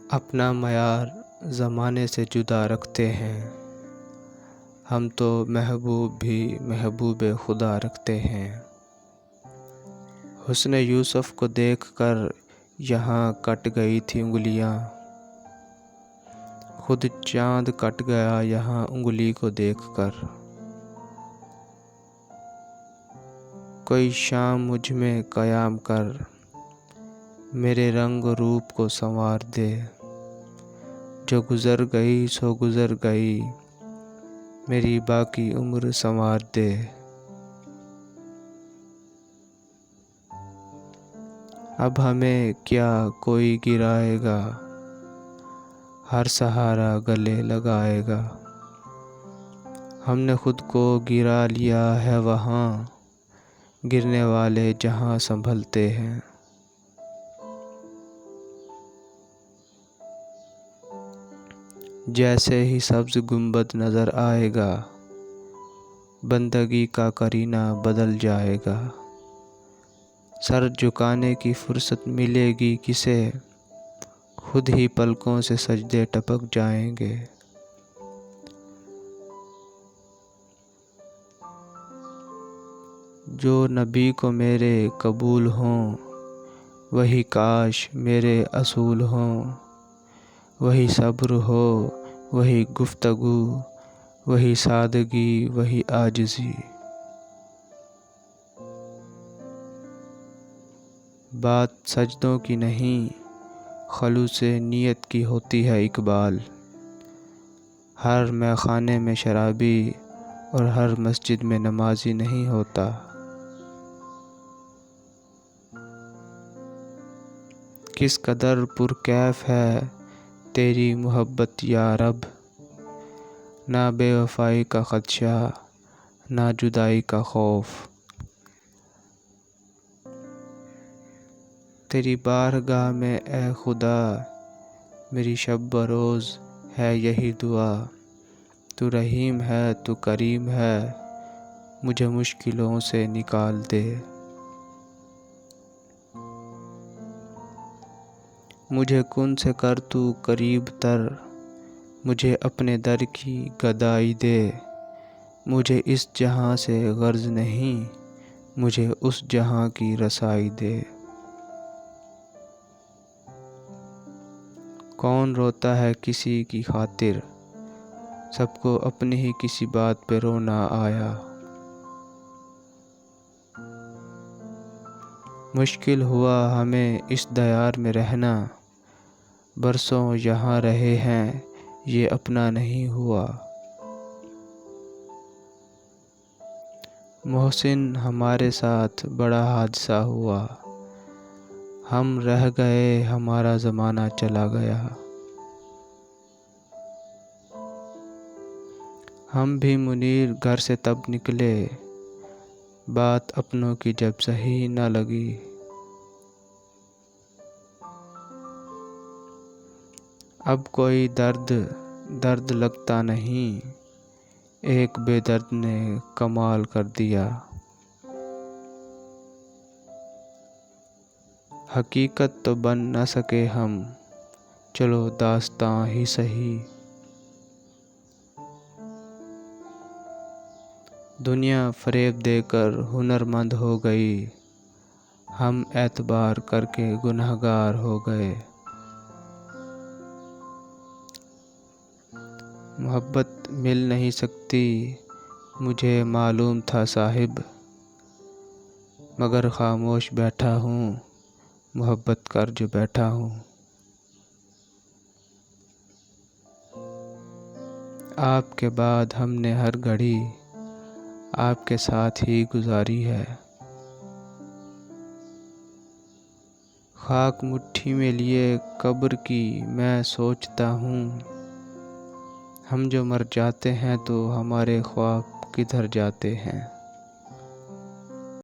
اپنا معیار زمانے سے جدا رکھتے ہیں، ہم تو محبوب بھی محبوب خدا رکھتے ہیں۔ حسن یوسف کو دیکھ کر یہاں کٹ گئی تھی انگلیاں، خود چاند کٹ گیا یہاں انگلی کو دیکھ کر۔ کوئی شام مجھ میں قیام کر، میرے رنگ و روپ کو سنوار دے، جو گزر گئی سو گزر گئی، میری باقی عمر سنوار دے۔ اب ہمیں کیا کوئی گرائے گا، ہر سہارا گلے لگائے گا، ہم نے خود کو گرا لیا ہے وہاں، گرنے والے جہاں سنبھلتے ہیں۔ جیسے ہی سبز گنبد نظر آئے گا، بندگی کا قرینہ بدل جائے گا، سر جھکانے کی فرصت ملے گی کسے، خود ہی پلکوں سے سجدے ٹپک جائیں گے۔ جو نبی کو میرے قبول ہوں، وہی کاش میرے اصول ہوں، وہی صبر ہو وہی گفتگو، وہی سادگی وہی عاجزی۔ بات سجدوں کی نہیں، خلوص نیت کی ہوتی ہے اقبال، ہر میخانے میں شرابی اور ہر مسجد میں نمازی نہیں ہوتا۔ کس قدر پرکیف ہے تیری محبت یا رب، نہ بے وفائی کا خدشہ نہ جدائی کا خوف۔ تیری بارگاہ میں اے خدا، میری شب بروز ہے یہی دعا، تو رحیم ہے تو کریم ہے، مجھے مشکلوں سے نکال دے۔ مجھے کن سے کر تو قریب تر، مجھے اپنے در کی گدائی دے، مجھے اس جہاں سے غرض نہیں، مجھے اس جہاں کی رسائی دے۔ کون روتا ہے کسی کی خاطر، سب کو اپنی ہی کسی بات پہ رونا آیا۔ مشکل ہوا ہمیں اس دیار میں رہنا، برسوں یہاں رہے ہیں یہ اپنا نہیں ہوا۔ محسن ہمارے ساتھ بڑا حادثہ ہوا، ہم رہ گئے ہمارا زمانہ چلا گیا۔ ہم بھی منیر گھر سے تب نکلے، بات اپنوں کی جب صحیح نہ لگی۔ اب کوئی درد لگتا نہیں، ایک بے درد نے کمال کر دیا۔ حقیقت تو بن نہ سکے ہم، چلو داستاں ہی سہی۔ دنیا فریب دے کر ہنرمند ہو گئی، ہم اعتبار کر کے گنہگار ہو گئے۔ محبت مل نہیں سکتی مجھے معلوم تھا صاحب، مگر خاموش بیٹھا ہوں محبت کر جو بیٹھا ہوں۔ آپ کے بعد ہم نے ہر گھڑی آپ کے ساتھ ہی گزاری ہے۔ خاک مٹھی میں لیے قبر کی میں سوچتا ہوں، ہم جو مر جاتے ہیں تو ہمارے خواب کدھر جاتے ہیں۔